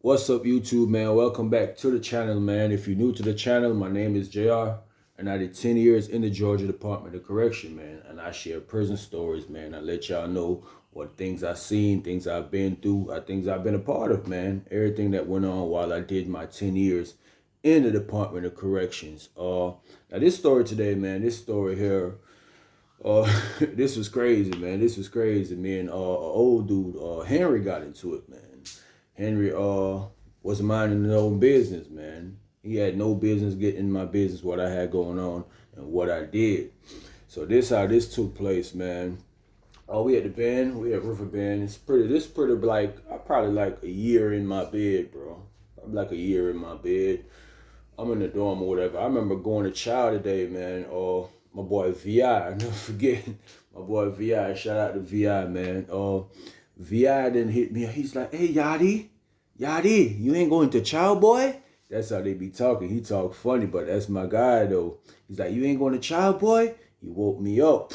What's up, YouTube, man? Welcome back to the channel, man. If you're new to the channel, my name is JR, and I did 10 years in the Georgia Department of Correction, man. And I share prison stories, man. I let y'all know what things I've seen, things I've been through, things I've been a part of, man. Everything that went on while I did my 10 years in the Department of Corrections. Now this story today, man, this story here, this was crazy, man. This was crazy. Me and an old dude, Henry, got into it, man. Henry was minding his own business, man. He had no business getting in my business, what I had going on and what I did. So this how this took place, man. We at the band, we at River Bend. This pretty like probably like a year in my bed, bro. Probably like a year in my bed. I'm in the dorm or whatever. I remember going to chow today, man. My boy VI, I never forget. My boy VI, shout out to VI, man. VI didn't hit me. He's like, hey, Yadi, you ain't going to chow, boy? That's how they be talking. He talk funny, but that's my guy, though. He's like, you ain't going to chow, boy? He woke me up.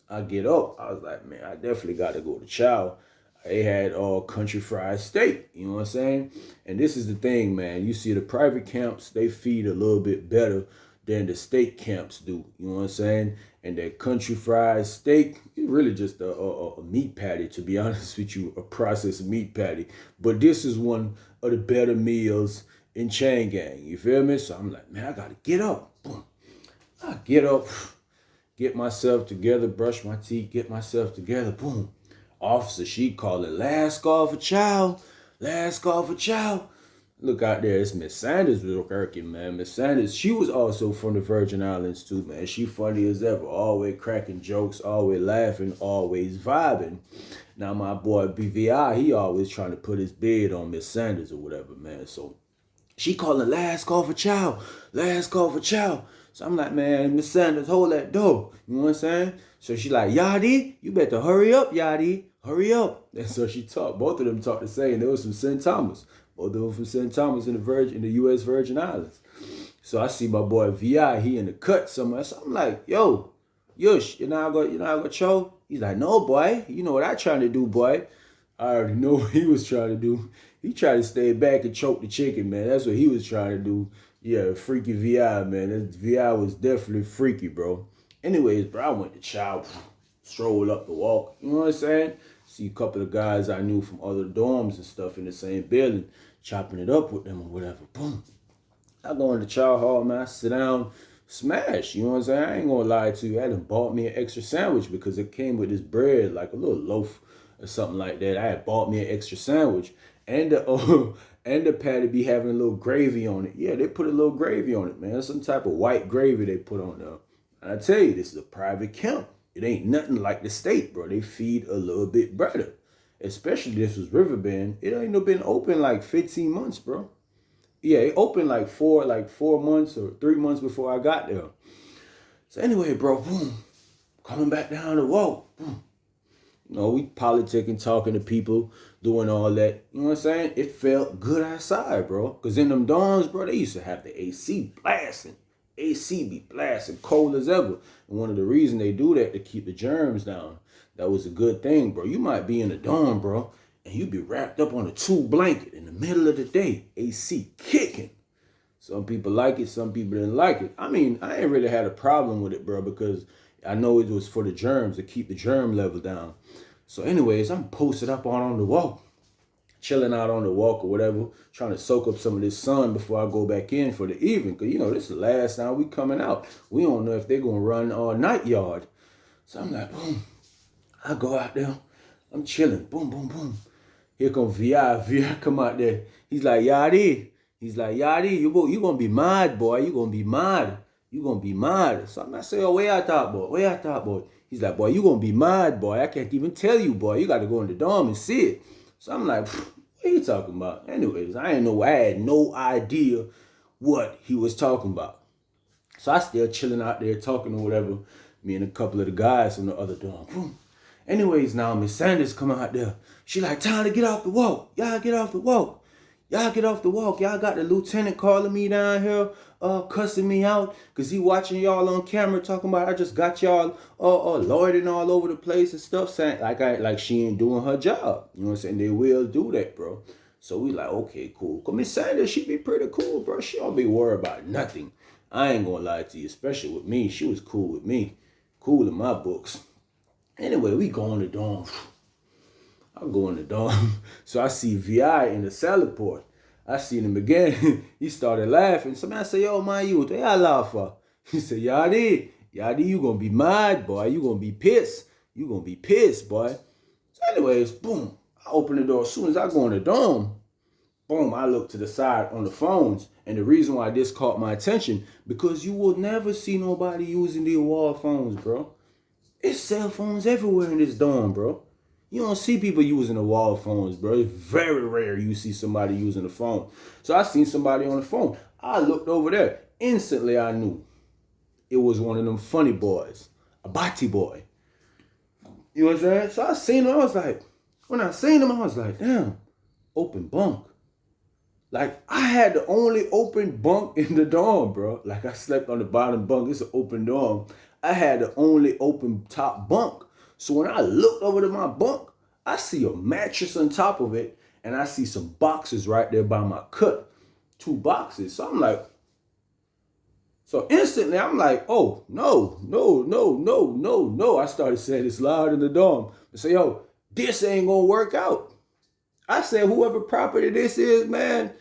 I get up. I was like, man, I definitely got to go to chow. They had country fried steak, you know what I'm saying? And this is the thing, man. You see the private camps, they feed a little bit better than the state camps do, you know what I'm saying? And that country fried steak is really just a meat patty, to be honest with you, a processed meat patty. But this is one of the better meals in Chain Gang, you feel me? So I'm like, man, I got to get up. Boom. I get up, get myself together, brush my teeth, get myself together, boom. Officer, she called it last call for chow. Last call for chow. Look out there, it's Miss Sanders was working, man. Miss Sanders, she was also from the Virgin Islands too, man. She funny as ever, always cracking jokes, always laughing, always vibing. Now my boy BVI, he always trying to put his bid on Miss Sanders or whatever, man. So she calling last call for chow. Last call for chow. So I'm like, man, Miss Sanders, hold that door. You know what I'm saying? So she like, Yadi, you better hurry up, Yadi. Hurry up. And so she talked. Both of them talked the same. There was from St. Thomas. Both of them from St. Thomas in the U.S. Virgin Islands. So I see my boy VI, he in the cut somewhere. So I'm like, yo, Yush, you know I go chow? He's like, no, boy. You know what I trying to do, boy. I already know what he was trying to do. He tried to stay back and choke the chicken, man. That's what he was trying to do. Yeah, freaky VI, man. That VI was definitely freaky, bro. Anyways, bro, I went to chow, strolled up the walk. You know what I'm saying? See a couple of guys I knew from other dorms and stuff in the same building, chopping it up with them or whatever. Boom. I go in the chow hall, man. I sit down, smash. You know what I'm saying? I ain't gonna lie to you. I had bought me an extra sandwich because it came with this bread, like a little loaf or something like that. I had bought me an extra sandwich. And the patty be having a little gravy on it. Yeah, they put a little gravy on it, man. Some type of white gravy they put on there. And I tell you, this is a private camp. It ain't nothing like the state, bro. They feed a little bit better. Especially this was Riverbend. It ain't been open like 15 months, bro. Yeah, it opened like 4 months or 3 months before I got there. So anyway, bro, boom. Coming back down the walk. Boom. You know, we politicking, talking to people, doing all that. You know what I'm saying? It felt good outside, bro. Because in them dorms, bro, they used to have the AC blasting. AC be blasting, cold as ever. And one of the reasons they do that to keep the germs down. That was a good thing, bro. You might be in a dorm, bro, and you be wrapped up on a 2 blanket in the middle of the day. AC kicking. Some people like it, some people didn't like it. I mean, I ain't really had a problem with it, bro, because I know it was for the germs, to keep the germ level down. So anyways, I'm posted up on the walk, chilling out on the walk or whatever, trying to soak up some of this sun before I go back in for the evening. Because, you know, this is the last time we coming out. We don't know if they're going to run all night yard. So I'm like, boom. I go out there. I'm chilling. Boom, boom, boom. Here come VI. VI come out there. He's like, Yadi. He's like, Yadi, you going to be mad, boy. You going to be mad. You going to be mad. So I'm not saying, oh, where I thought, boy? Where I thought, boy? He's like, boy, you going to be mad, boy. I can't even tell you, boy. You got to go in the dorm and see it. So I'm like, what are you talking about? Anyways, I had no idea what he was talking about. So I still chilling out there talking or whatever. Me and a couple of the guys from the other dorm. Boom. Anyways, now Miss Sanders come out there. She like, time to get off the walk. Y'all get off the walk. Y'all get off the walk. Y'all got the lieutenant calling me down here, cussing me out, because he watching y'all on camera talking about I just got y'all loitering all over the place and stuff, saying like she ain't doing her job. You know what I'm saying? They will do that, bro. So we like, okay, cool. Cause Miss Sanders, she be pretty cool, bro. She don't be worried about nothing. I ain't gonna lie to you, especially with me. She was cool with me. Cool in my books. Anyway, we go in the dorm. I go in the dorm. So I see VI in the salad port. I seen him again. He started laughing. Somebody say, yo, man, you, what y'all laugh for? He said, Yadi, you gonna be mad, boy. You gonna be pissed. You gonna be pissed, boy. So anyways, boom. I open the door. As soon as I go in the dorm, boom, I look to the side on the phones. And the reason why this caught my attention, because you will never see nobody using the wall phones, bro. It's cell phones everywhere in this dorm, bro. You don't see people using the wall phones, bro. It's very rare you see somebody using the phone. So I seen somebody on the phone. I looked over there. Instantly, I knew it was one of them funny boys, a bati boy. You know what I'm saying? So I seen him. I was like, when I seen him, I was like, damn, open bunk. Like, I had the only open bunk in the dorm, bro. Like, I slept on the bottom bunk. It's an open dorm. I had the only open top bunk. So when I looked over to my bunk, I see a mattress on top of it, and I see some boxes right there by my cut. 2 boxes. So I'm like, so instantly I'm like, oh, no. I started saying this loud in the dorm. I say, yo, this ain't gonna work out. I said, whoever property this is, man,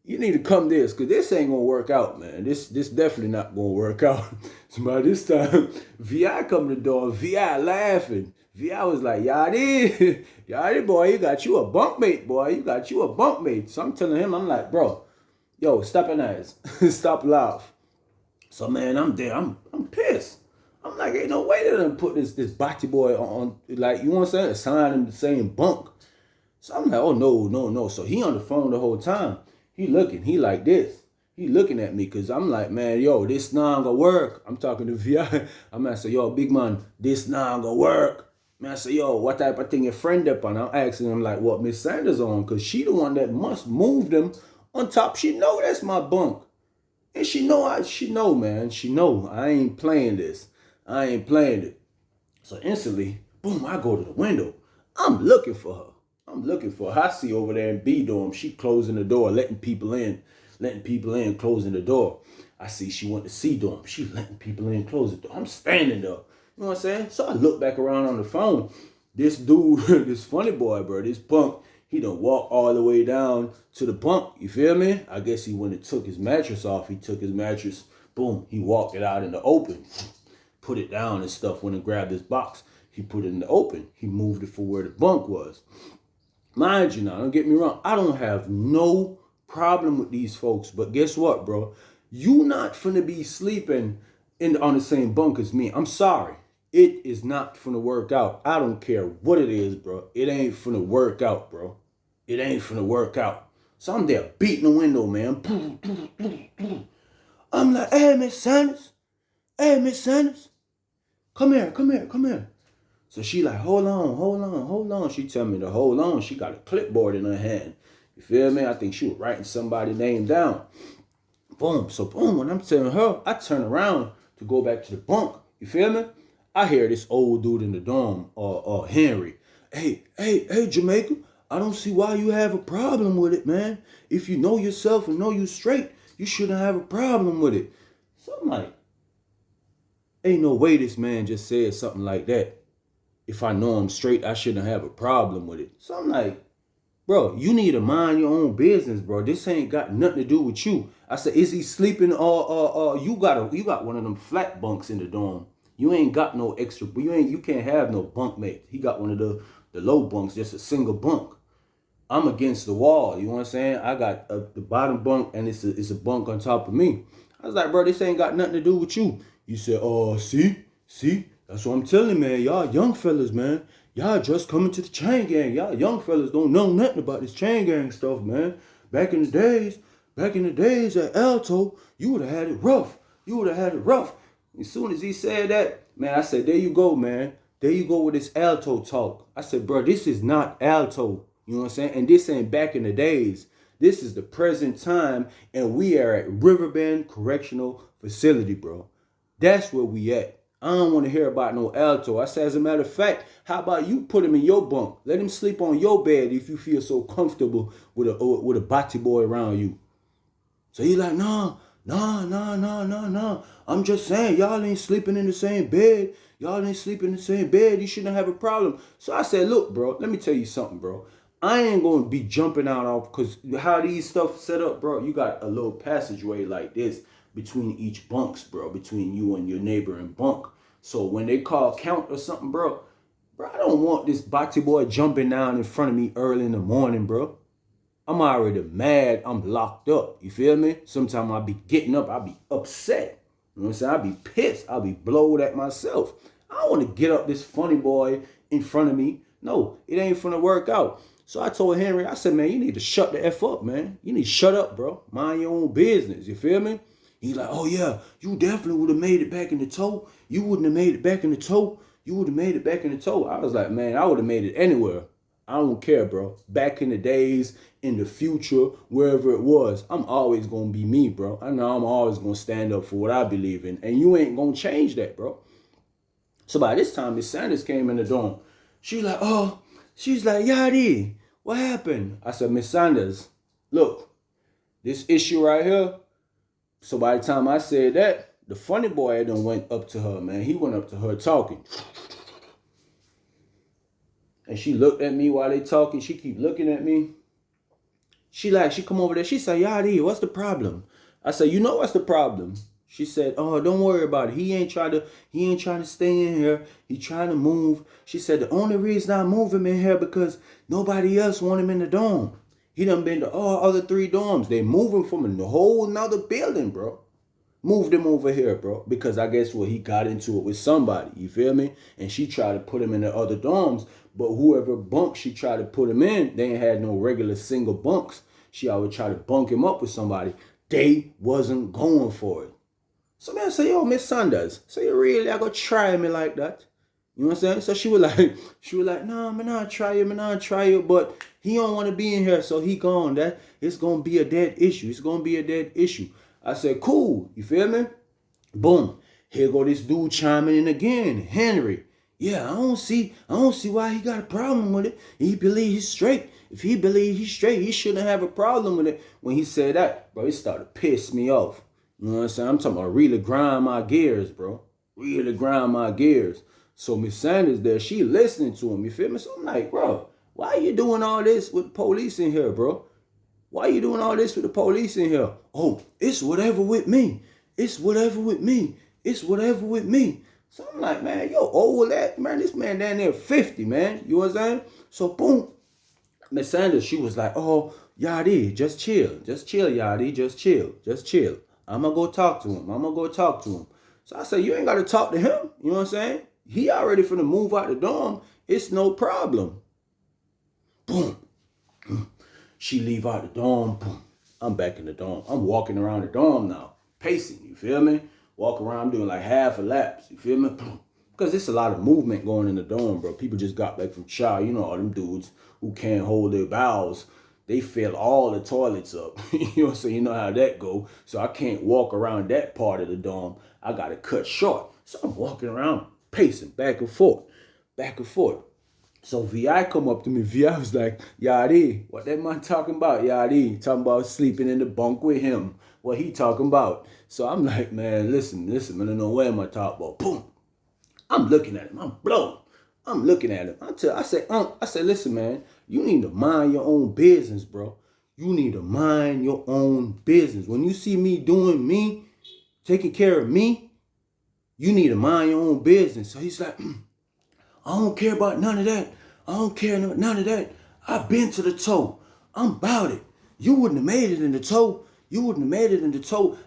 you need to come this, because this ain't gonna work out, man. This definitely not gonna work out. So by this time, VI come to the door, VI laughing. VI was like, Yadi boy, you got you a bunkmate, boy. You got you a bunkmate. So I'm telling him, I'm like, bro, yo, stop an ass. Stop laugh. So man, I'm there. I'm pissed. I'm like, ain't no way they done put this bati boy on, like, you know what I'm saying? Assign him the same bunk. So I'm like, oh, no. So he on the phone the whole time. He looking, he like this. He looking at me because I'm like, man, yo, this not gonna work. I'm talking to VI. I'm gonna say, yo, big man, this not gonna work. Man, I say, yo, what type of thing your friend up on? I'm asking him like what Miss Sanders on, because she the one that must move them on top. She know that's my bunk. And she know, man. She know I ain't playing this. I ain't playing it. So instantly, boom, I go to the window. I'm looking for her. I see over there in B dorm. She closing the door, letting people in, closing the door. I see she went to C dorm. She letting people in, closing the door. I'm standing there. You know what I'm saying? So I look back around on the phone. This dude, this funny boy, bro, this punk, he done walked all the way down to the bunk. You feel me? I guess he went and took his mattress off. He took his mattress. Boom. He walked it out in the open. Put it down and stuff. Went and grabbed his box. He put it in the open. He moved it for where the bunk was. Mind you now, don't get me wrong. I don't have no problem with these folks. But guess what, bro? You not finna be sleeping on the same bunk as me. I'm sorry. It is not finna work out. I don't care what it is, bro. It ain't finna work out, bro. It ain't finna work out. So I'm there beating the window, man. I'm like, hey, Miss Sanders. Come here. So she like, hold on. She tell me to hold on. She got a clipboard in her hand. You feel me? I think she was writing somebody's name down. Boom. So boom, when I'm telling her, I turn around to go back to the bunk. You feel me? I hear this old dude in the dorm, Henry. Hey, Jamaica, I don't see why you have a problem with it, man. If you know yourself and know you straight, you shouldn't have a problem with it. So I'm like, ain't no way this man just said something like that. If I know I'm straight, I shouldn't have a problem with it. So I'm like, bro, you need to mind your own business, bro. This ain't got nothing to do with you. I said, is he sleeping? You got one of them flat bunks in the dorm. You ain't got no extra. You can't have no bunk mate. He got one of the low bunks, just a single bunk. I'm against the wall. You know what I'm saying? I got the bottom bunk, and it's a bunk on top of me. I was like, bro, this ain't got nothing to do with you. You said, oh, see. That's what I'm telling you, man. Y'all young fellas, man. Y'all just coming to the chain gang. Y'all young fellas don't know nothing about this chain gang stuff, man. Back in the days at Alto, you would have had it rough. As soon as he said that, man, I said, there you go, man. There you go with this Alto talk. I said, bro, this is not Alto. You know what I'm saying? And this ain't back in the days. This is the present time, and we are at Riverbend Correctional Facility, bro. That's where we at. I don't want to hear about no alto. I said, as a matter of fact, how about you put him in your bunk? Let him sleep on your bed if you feel so comfortable with a body boy around you. So he like, nah. I'm just saying, y'all ain't sleeping in the same bed. Y'all ain't sleeping in the same bed. You shouldn't have a problem. So I said, look, bro, let me tell you something, bro. I ain't going to be jumping out off, because how these stuff set up, bro, you got a little passageway like this between each bunks, bro, between you and your neighboring bunk. So when they call count or something, bro, I don't want this body boy jumping down in front of me early in the morning, bro. I'm already mad. I'm locked up. You feel me? Sometimes I'll be getting up. I'll be upset. You know what I'm saying? I'll be pissed. I'll be blowed at myself. I don't want to get up this funny boy in front of me. No, it ain't finna work out. So I told Henry, I said, man, you need to shut the F up, man. You need to shut up, bro. Mind your own business. You feel me? He's like, oh, yeah, you definitely would have made it back in the toe. You wouldn't have made it back in the toe. You would have made it back in the toe. I was like, man, I would have made it anywhere. I don't care, bro. Back in the days, in the future, wherever it was, I'm always going to be me, bro. I know I'm always going to stand up for what I believe in. And you ain't going to change that, bro. So by this time, Miss Sanders came in the dorm. She's like, Yadi, what happened? I said, Miss Sanders, look, this issue right here. So by the time I said that, the funny boy done went up to her, man. He went up to her talking. And she looked at me while they talking. She keep looking at me. She come over there. She said, Yadi, what's the problem? I said, you know what's the problem? She said, oh, don't worry about it. He ain't trying to stay in here. He trying to move. She said, the only reason I move him in here because nobody else want him in the dorm. He done been to all other 3 dorms. They move him from a whole nother building, bro. Moved him over here, bro. Because I guess he got into it with somebody. You feel me? And she tried to put him in the other dorms. But whoever bunk she tried to put him in, they ain't had no regular single bunks. She always tried to bunk him up with somebody. They wasn't going for it. So man, I say, yo, Miss Sanders, so you really are gonna try me like that? You know what I'm saying? So she was like, nah, man, I'll try you, but he don't want to be in here, so he gone. That it's gonna be a dead issue. It's gonna be a dead issue. I said, cool, you feel me? Boom. Here go this dude chiming in again, Henry. Yeah, I don't see why he got a problem with it. He believe he's straight. If he believe he's straight, he shouldn't have a problem with it. When he said that, bro, it started to piss me off. You know what I'm saying? I'm talking about really grind my gears, bro. Really grind my gears. So Miss Sanders there, she listening to him, you feel me? So I'm like, bro, why are you doing all this with the police in here, bro? Why are you doing all this with the police in here? Oh, it's whatever with me. It's whatever with me. It's whatever with me. So I'm like, man, yo, old that, man, this man down there 50, man. You know what I'm saying? So boom, Miss Sanders, she was like, oh, Yadi, just chill. Just chill, Yadi. Just chill. Just chill. I'm going to go talk to him. So I said, you ain't got to talk to him. You know what I'm saying? He already finna move out the dorm. It's no problem. Boom. She leave out the dorm. Boom. I'm back in the dorm. I'm walking around the dorm now. Pacing, you feel me? Walk around doing like half a laps. You feel me? Boom. Because there's a lot of movement going in the dorm, bro. People just got back from chow. You know, all them dudes who can't hold their bowels. They fill all the toilets up. You know, so you know how that go. So I can't walk around that part of the dorm. I got to cut short. So I'm walking around, pacing back and forth. So VI come up to me. VI was like, Yadi, what that man talking about? Yadi, talking about sleeping in the bunk with him. What he talking about? So I'm like, man, listen, man, I don't know where am I talking about. Boom. I'm looking at him. I'm blown. I'm looking at him. I said, listen, man, you need to mind your own business, bro. You need to mind your own business. When you see me doing me, taking care of me, you need to mind your own business. So he's like, I don't care about none of that. I don't care none of that. I've been to the toe. I'm about it. You wouldn't have made it in the toe.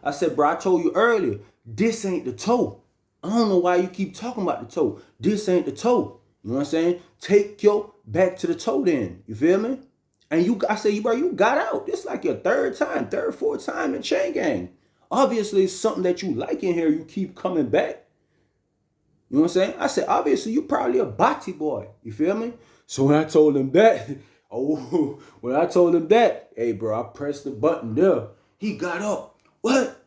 I said, bro, I told you earlier, this ain't the toe. I don't know why you keep talking about the toe. This ain't the toe. You know what I'm saying? Take your back to the toe then. You feel me? And I say, bro, you got out. This like your third, fourth time in Chain Gang. Obviously, it's something that you like in here. You keep coming back. You know what I'm saying? I said, obviously, you probably a body boy. You feel me? So when I told him that, hey, bro, I pressed the button there. He got up. What?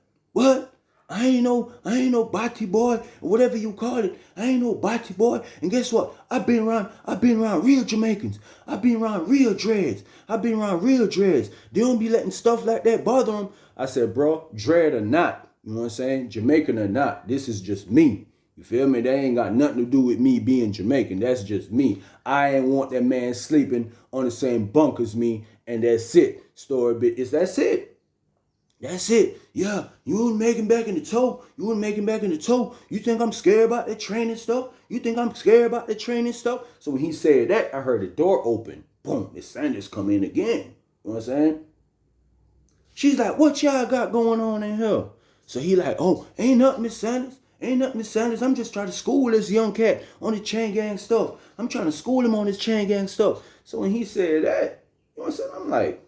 I ain't no body boy, or whatever you call it. I ain't no body boy. And guess what? I've been around real Jamaicans. I've been around real dreads. I've been around real dreads. They don't be letting stuff like that bother them. I said, bro, dread or not, you know what I'm saying? Jamaican or not, this is just me. You feel me? That ain't got nothing to do with me being Jamaican. That's just me. I ain't want that man sleeping on the same bunk as me, and that's it. Story bit is that's it. That's it. Yeah, you wouldn't make him back in the toe. You wouldn't make him back in the toe. You think I'm scared about that training stuff? You think I'm scared about the training stuff? So when he said that, I heard the door open. Boom, Miss Sanders come in again. You know what I'm saying? She's like, what y'all got going on in here? So he like, oh, ain't nothing, Miss Sanders. Ain't nothing, Miss Sanders. I'm just trying to school this young cat on the chain gang stuff. I'm trying to school him on this chain gang stuff. So when he said that, you know what I'm saying? I'm like,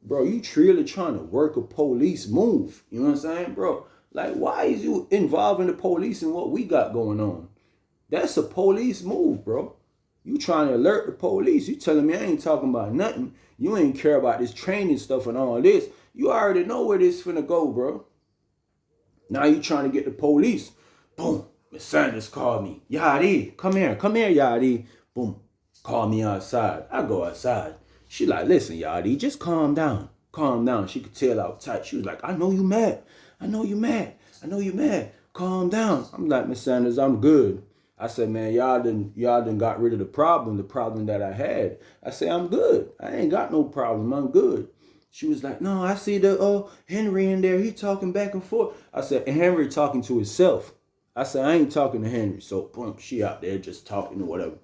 bro, you really trying to work a police move. You know what I'm saying, bro? Like, why is you involving the police in what we got going on? That's a police move, bro. You trying to alert the police. You telling me I ain't talking about nothing. You ain't care about this training stuff and all this. You already know where this finna go, bro. Now you trying to get the police. Boom. Miss Sanders called me. Yadi, come here, Yadi. Boom. Call me outside. I go outside. She like, listen, Yadi, just calm down. Calm down. She could tell out tight. She was like, I know you mad. I know you mad. Calm down. I'm like, Miss Sanders, I'm good. I said, man, y'all done got rid of the problem that I had. I said, I'm good. I ain't got no problem. I'm good. She was like, no, I see the Henry in there. He talking back and forth. I said, and Henry talking to himself. I said, I ain't talking to Henry. So, boom, she out there just talking or whatever.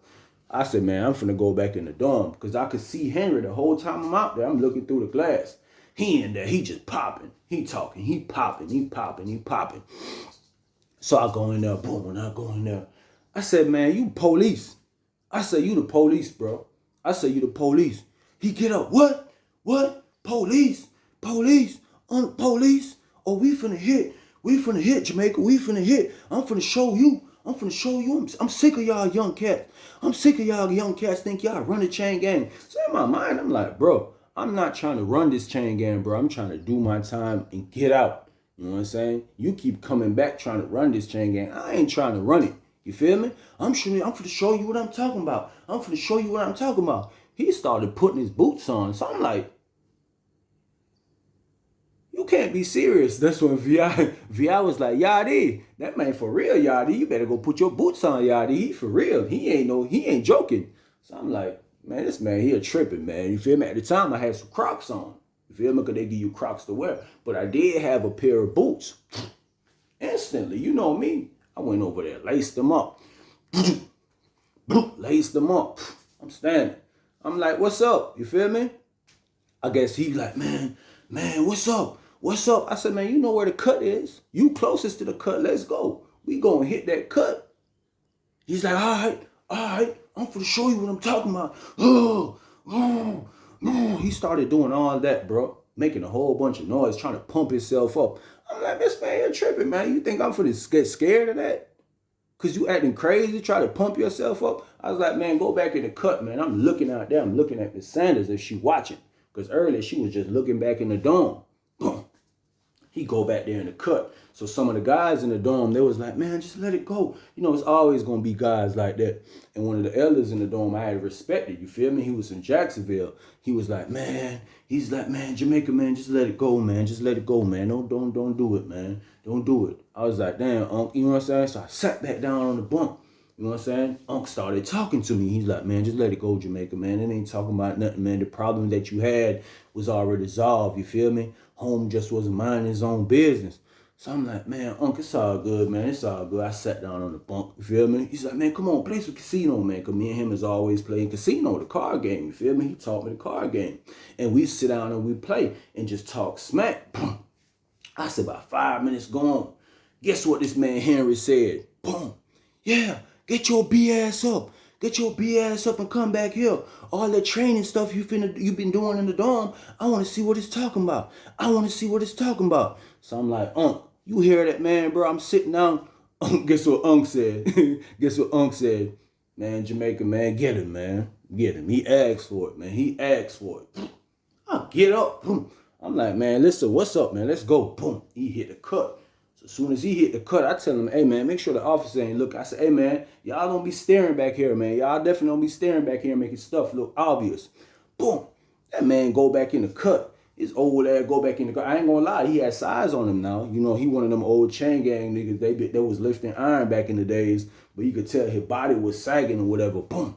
I said, man, I'm finna go back in the dorm because I could see Henry the whole time I'm out there. I'm looking through the glass. He in there. He just popping. He talking. He popping. So I go in there. Boom, when I go in there. I said, man, you police. I said, you the police, bro. I said, you the police. He get up. What? Police? Police? Police? Oh, we finna hit. Jamaica. We finna hit. I'm finna show you. I'm sick of y'all young cats. Think y'all run the chain gang. So in my mind, I'm like, bro, I'm not trying to run this chain gang, bro. I'm trying to do my time and get out. You know what I'm saying? You keep coming back trying to run this chain gang. I ain't trying to run it. You feel me? I'm finna show you what I'm talking about. He started putting his boots on. So I'm like, you can't be serious. That's when VI was like, Yadi, that man for real, Yadi. You better go put your boots on, Yadi. He for real. He ain't joking. So I'm like, man, this man here tripping, man. You feel me? At the time, I had some Crocs on. You feel me? Because they give you Crocs to wear. But I did have a pair of boots. Instantly, you know me. I went over there, laced them up. I'm standing. I'm like, what's up? You feel me? I guess he like, man, what's up? I said, man, you know where the cut is. You closest to the cut. Let's go. We gonna hit that cut. He's like, all right. I'm finna show you what I'm talking about. He started doing all that, bro. Making a whole bunch of noise, trying to pump himself up. I'm like, this man, you're tripping, man. You think I'm finna get scared of that? Cause you acting crazy, try to pump yourself up. I was like, man, go back in the cut, man. I'm looking out there. I'm looking at Miss Sanders if she watching. Because earlier she was just looking back in the dorm. Boom. He go back there in the cut. So some of the guys in the dorm, they was like, man, just let it go. You know, it's always going to be guys like that. And one of the elders in the dorm I had respected, you feel me? He was from Jacksonville. He was like, man, Jamaica, man, just let it go, man. Just let it go, man. Don't do it, man. Don't do it. I was like, damn, Unc, you know what I'm saying? So I sat back down on the bunk. You know what I'm saying? Unc started talking to me. He's like, man, just let it go, Jamaica, man. It ain't talking about nothing, man. The problem that you had was already resolved, you feel me? Home just wasn't minding his own business. So I'm like, man, Unc, it's all good, man. It's all good. I sat down on the bunk, you feel me? He's like, man, come on, play some casino, man. Because me and him is always playing casino, the card game, you feel me? He taught me the card game. And we sit down and we play and just talk smack. Boom. I said, about 5 minutes gone. Guess what this man Henry said? Boom. Yeah. Get your B-ass up. Get your B-ass up and come back here. All that training stuff you've been doing in the dorm, I want to see what it's talking about. So I'm like, Unc, you hear that, man, bro? I'm sitting down. Guess what Unc said? Man, Jamaica, man, get him, man. Get him. He asked for it, man. I get up. Boom. I'm like, man, listen, what's up, man? Let's go. Boom. He hit the cut. So So as soon as he hit the cut, I tell him, hey, man, make sure the officer ain't look. I said, hey, man, y'all don't be staring back here, man. Y'all definitely don't be staring back here making stuff look obvious. Boom. That man go back in the cut. His old ass go back in the cut. I ain't gonna lie, he had size on him now. You know, he one of them old chain gang niggas. They was lifting iron back in the days, but you could tell his body was sagging or whatever. Boom.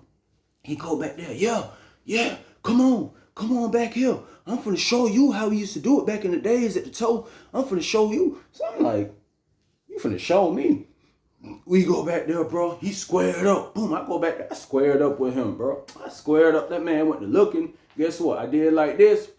He go back there. Yeah, come on back here. I'm finna show you how we used to do it back in the days at the toe. I'm finna show you. So I'm like, you finna show me. We go back there, bro. He squared up. Boom, I go back there. I squared up with him, bro. I squared up. That man went to looking. Guess what? I did like this.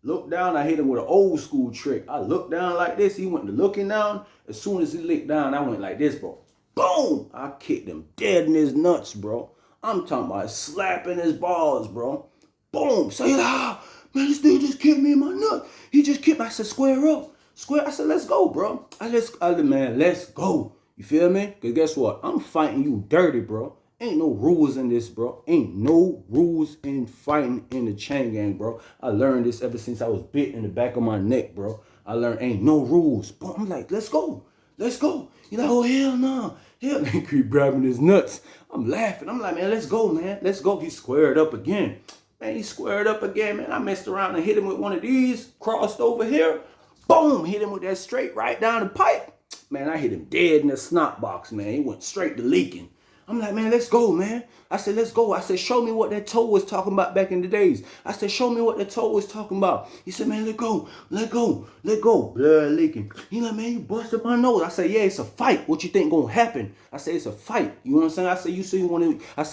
Looked down. I hit him with an old school trick. I looked down like this. He went to looking down. As soon as he looked down, I went like this, bro. Boom! I kicked him dead in his nuts, bro. I'm talking about slapping his balls, bro. Boom! So he's like, man, this dude just kicked me in my nuts. He just kicked me. I said, square up. Square. I said, let's go, bro. Man, let's go. You feel me? Because guess what? I'm fighting you dirty, bro. Ain't no rules in this, bro. Ain't no rules in fighting in the chain gang, bro. I learned this ever since I was bit in the back of my neck, bro. I learned ain't no rules. But I'm like, let's go. Let's go. You're like, oh, hell no. Hell, he keep grabbing his nuts. I'm laughing. I'm like, man, let's go, man. Let's go. He squared up again. Man, he squared up again, man. I messed around and hit him with one of these. Crossed over here. Boom. Hit him with that straight right down the pipe. Man, I hit him dead in the snot box, man. He went straight to leaking. I'm like, man, let's go, man. I said, let's go. I said, show me what that toe was talking about back in the days. I said, show me what that toe was talking about. He said, man, let go. Blood leaking. He like, man, you busted my nose. I said, yeah, it's a fight. What you think gonna happen? I said, it's a fight. You know what I'm saying? I said,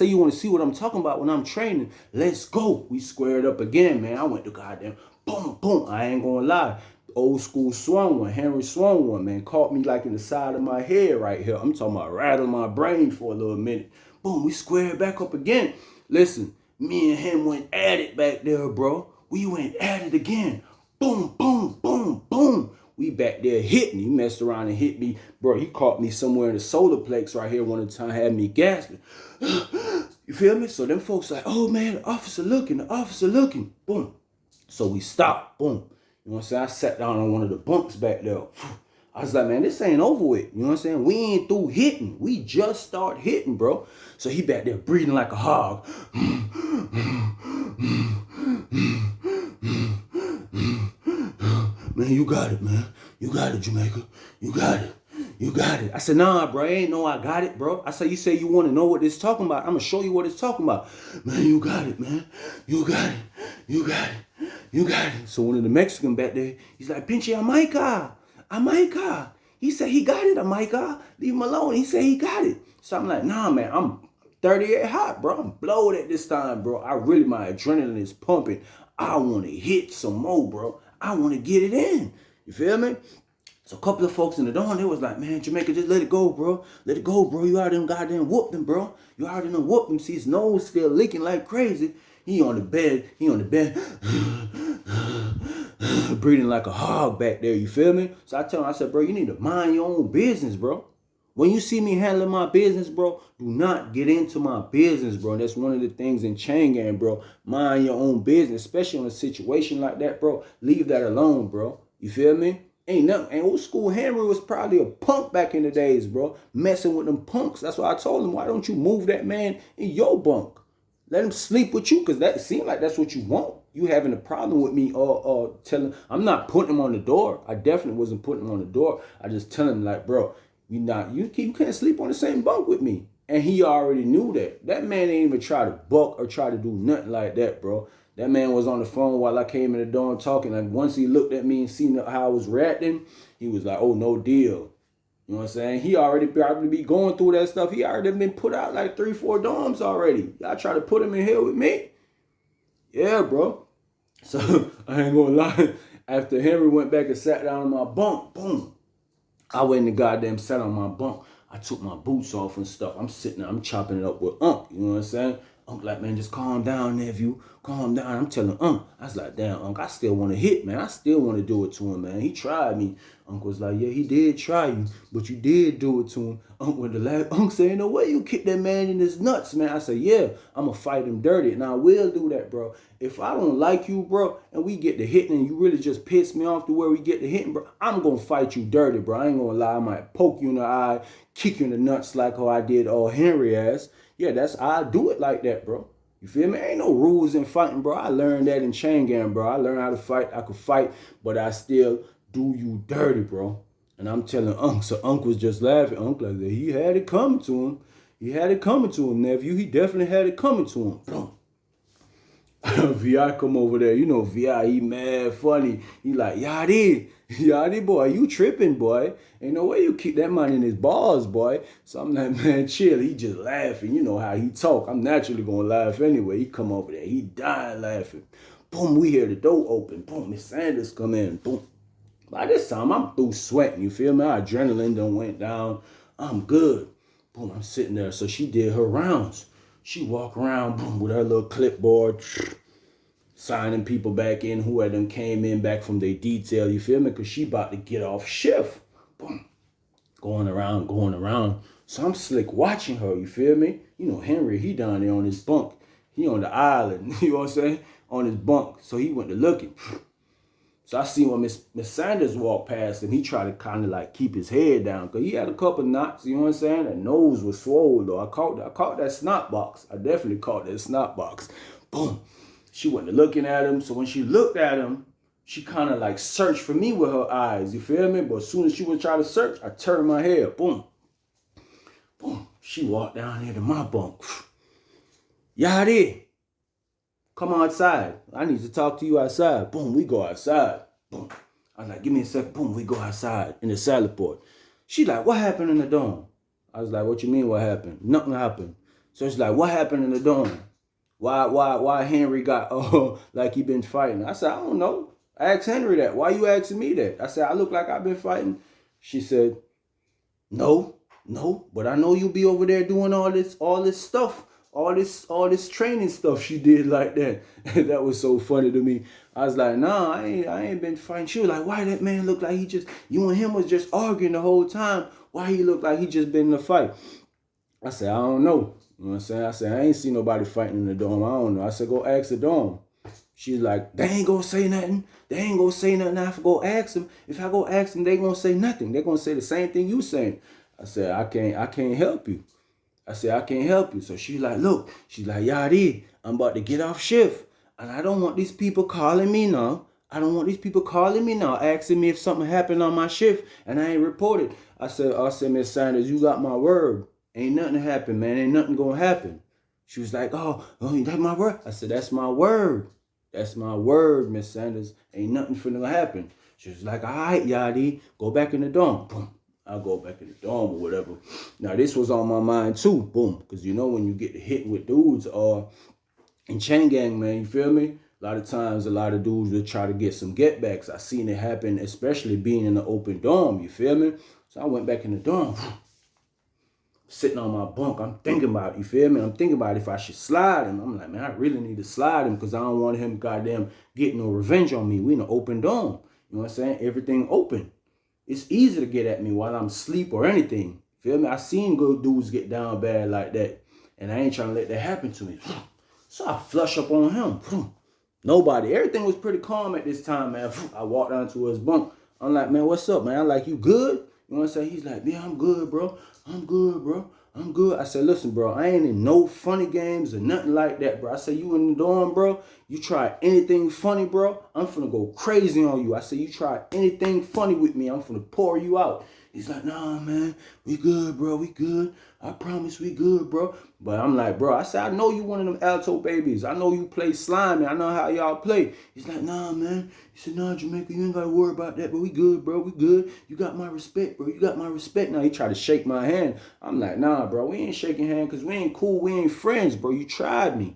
you want to see what I'm talking about when I'm training. Let's go. We squared up again, man. I went to goddamn boom, boom. I ain't gonna lie. Old school swung one, Henry swung one, man. Caught me like in the side of my head right here. I'm talking about rattling my brain for a little minute. Boom, we squared back up again. Listen, me and him went at it back there, bro. We went at it again. Boom, boom, boom, boom. We back there hitting. He messed around and hit me. Bro, he caught me somewhere in the solar plex right here one of the time, had me gasping. You feel me? So them folks like, oh man, the officer looking. Boom. So we stopped. Boom. You know what I'm saying? I sat down on one of the bunks back there. I was like, man, this ain't over with. You know what I'm saying? We ain't through hitting. We just start hitting, bro. So he back there breathing like a hog. Man, you got it, man. You got it, Jamaica. You got it. I said, nah, bro. I ain't know I got it, bro. I said, you say you want to know what it's talking about. I'm going to show you what it's talking about. Man, you got it, man. You got it. So one of the Mexicans back there, he's like, pinche Amaica. He said he got it, Amaica. Leave him alone. He said he got it. So I'm like, nah, man, I'm 38 hot, bro. I'm blowed at this time, bro. My adrenaline is pumping. I want to hit some more, bro. I want to get it in. You feel me? So a couple of folks in the dorm, they was like, man, Jamaica, just let it go, bro. Let it go, bro. You already done goddamn whooped him, bro. You already done whooped him. See, his nose still leaking like crazy. He on the bed, breathing like a hog back there, you feel me? So I tell him, I said, bro, you need to mind your own business, bro. When you see me handling my business, bro, do not get into my business, bro. That's one of the things in chain gang, bro. Mind your own business, especially in a situation like that, bro. Leave that alone, bro. You feel me? Ain't nothing. And old school Henry was probably a punk back in the days, bro. Messing with them punks. That's why I told him, why don't you move that man in your bunk? Let him sleep with you, because that seemed like that's what you want. You having a problem with me telling, I'm not putting him on the door. I definitely wasn't putting him on the door. I just tell him like, bro, you can't sleep on the same bunk with me. And he already knew that. That man ain't even try to buck or try to do nothing like that, bro. That man was on the phone while I came in the dorm talking. And once he looked at me and seen how I was reacting, he was like, oh, no deal. You know what I'm saying? He already probably be going through that stuff. He already been put out like 3-4 dorms already. Y'all try to put him in here with me? Yeah, bro. So I ain't gonna lie. After Henry went back and sat down on my bunk, boom. I went and goddamn sat on my bunk. I took my boots off and stuff. I'm sitting there, I'm chopping it up with Unc. You know what I'm saying? Unc like, man, just calm down, nephew. Calm down. I'm telling Unc. I was like, damn, Unc, I still want to hit, man. I still want to do it to him, man. He tried me. Unc was like, yeah, he did try you, but you did do it to him. Unc went to laugh. Unc said, no way you kick that man in his nuts, man. I said, yeah, I'm going to fight him dirty. And I will do that, bro. If I don't like you, bro, and we get to hitting and you really just piss me off to where we get to hitting, bro, I'm going to fight you dirty, bro. I ain't going to lie. I might poke you in the eye, kick you in the nuts like how I did Henry ass. Yeah, I do it like that, bro. You feel me? Ain't no rules in fighting, bro. I learned that in chain gang, bro. I learned how to fight. I could fight, but I still do you dirty, bro. And I'm telling Unc, so Unc was just laughing. Unc like that. He had it coming to him. He had it coming to him, nephew. He definitely had it coming to him. Boom. VI come over there. You know VI, he mad funny. He like, Yachty boy, you tripping, boy. Ain't no way you keep that man in his balls, boy. So I'm like, man, chill. He just laughing. You know how he talk. I'm naturally going to laugh anyway. He come over there. He dying laughing. Boom, we hear the door open. Boom, Miss Sanders come in. Boom. By this time, I'm through sweating. You feel me? Our adrenaline done went down. I'm good. Boom, I'm sitting there. So she did her rounds. She walk around, boom, with her little clipboard, signing people back in who had them came in back from their detail, you feel me? Because she about to get off shift. Boom. Going around. So I'm slick watching her, you feel me? You know, Henry, he down there on his bunk. He on the island, you know what I'm saying? On his bunk. So he went to looking. So I see when Miss Sanders walked past him, he tried to kind of like keep his head down because he had a couple knots, you know what I'm saying? That nose was swollen though. I caught that snot box. I definitely caught that snot box. Boom. She went to looking at him. So when she looked at him, she kind of like searched for me with her eyes, you feel me? But as soon as she was trying to search, I turned my head. Boom. Boom. She walked down here to my bunk. Yachty, come outside. I need to talk to you outside. Boom, we go outside. Boom. I'm like, give me a second. Boom, we go outside in the salad port. She like, what happened in the dorm? I was like, what you mean what happened? Nothing happened. So she's like, what happened in the dorm? Why Henry got like he been fighting? I said, I don't know. I asked Henry that. Why you asking me that? I said, I look like I've been fighting. She said, no, but I know you be over there doing all this stuff. All this training stuff she did like that. That was so funny to me. I was like, nah, I ain't been fighting. She was like, why that man look like you and him was just arguing the whole time? Why he look like he just been in a fight? I said, I don't know. You know what I'm saying? I said, I ain't seen nobody fighting in the dorm. I don't know. I said, go ask the dorm. She's like, they ain't gonna say nothing. They ain't gonna say nothing. I have to go ask them. If I go ask them, they gonna say nothing. They're gonna say the same thing you saying. I said, I can't help you. I said, I can't help you. So she's like, look, she's like, Yachty, I'm about to get off shift. And I don't want these people calling me now. Asking me if something happened on my shift and I ain't reported. I said, Miss Sanders, you got my word. Ain't nothing happen, man. Ain't nothing gonna happen. She was like, oh, that's my word. I said, that's my word. That's my word, Miss Sanders. Ain't nothing finna happen. She was like, all right, Yachty, go back in the dorm. Boom. I'll go back in the dorm or whatever. Now, this was on my mind too. Boom. Because you know when you get hit with dudes in chain gang, man, you feel me? A lot of times, a lot of dudes will try to get some get backs. I seen it happen, especially being in the open dorm, you feel me? So I went back in the dorm. Sitting on my bunk, I'm thinking about it, you feel me? I'm thinking about if I should slide him. I'm like, man, I really need to slide him because I don't want him goddamn getting no revenge on me. We in the open dorm. You know what I'm saying? Everything open. It's easy to get at me while I'm asleep or anything. Feel me? I seen good dudes get down bad like that. And I ain't trying to let that happen to me. So I flush up on him. Nobody. Everything was pretty calm at this time, man. I walked down to his bunk. I'm like, man, what's up, man? I'm like, you good? You know what I'm saying? He's like, yeah, I'm good, bro. I'm good. I said, listen, bro, I ain't in no funny games or nothing like that, bro. I said, you in the dorm, bro? You try anything funny, bro? I'm finna go crazy on you. I said, you try anything funny with me, I'm finna pour you out. He's like, nah, man, we good, bro. We good. I promise we good, bro. But I'm like, bro, I said, I know you one of them alto babies. I know you play slime, and I know how y'all play. He's like, nah, man. He said, nah, Jamaica, you ain't got to worry about that, but we good, bro. We good. You got my respect, bro. You got my respect. Now, he tried to shake my hand. I'm like, nah, bro, we ain't shaking hands because we ain't cool. We ain't friends, bro. You tried me.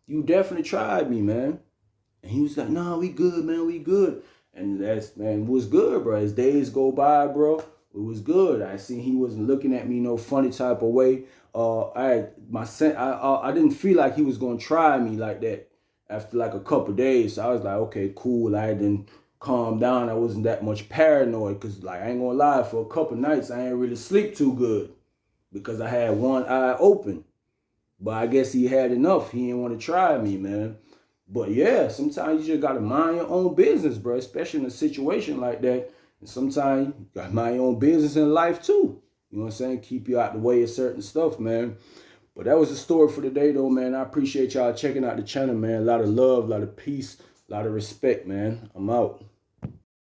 You definitely tried me, man. And he was like, nah, we good, man. We good. And that's, man, was good, bro. As days go by, bro, it was good. I seen he wasn't looking at me no funny type of way. I didn't feel like he was gonna try me like that after like a couple days. So I was like, okay, cool. I didn't calm down. I wasn't that much paranoid because, like, I ain't gonna lie, for a couple nights I ain't really sleep too good because I had one eye open. But I guess he had enough. He didn't want to try me, man. But yeah, sometimes you just gotta mind your own business, bro. Especially in a situation like that. And sometimes you gotta mind your own business in life too. You know what I'm saying? Keep you out the way of certain stuff, man. But that was the story for today, though, man. I appreciate y'all checking out the channel, man. A lot of love, a lot of peace, a lot of respect, man. I'm out.